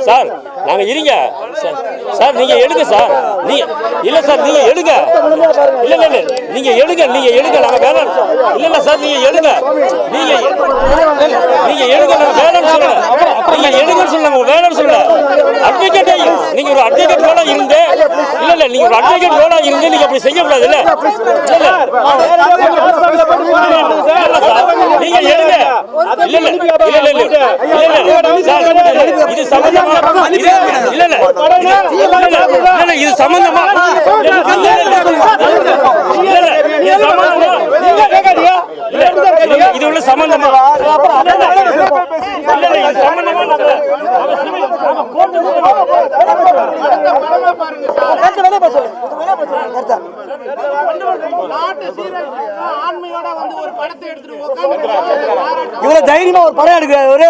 Sir நாங்க இருங்க sir நீங்க எடுங்க சார் நீங்க இல்ல சார் நீங்க எடுங்க இல்ல இல்ல நீங்க எடுங்க நாங்க வேணாம் இல்ல சார் நீங்க எடுங்க நீங்க எடுங்க நாங்க வேணாம்னு சொல்லல நீங்க எடுங்கன்னு சொல்லுங்க வேணாம்னு சொல்லல அட்வொகேட் நீங்க ஒரு அட்வொகேட் ரோலா இருந்து இல்ல நீங்க ஒரு அட்வொகேட் ரோலா இருந்து நீங்க அப்படி செய்ய கூடாது இல்ல நீங்க எடுங்க இது சம்பந்தமா இது சம்பந்தமா இது உள்ள சம்பந்தமா இவ்வளவு தைரியமா ஒரு படம் எடுக்கிறாரு.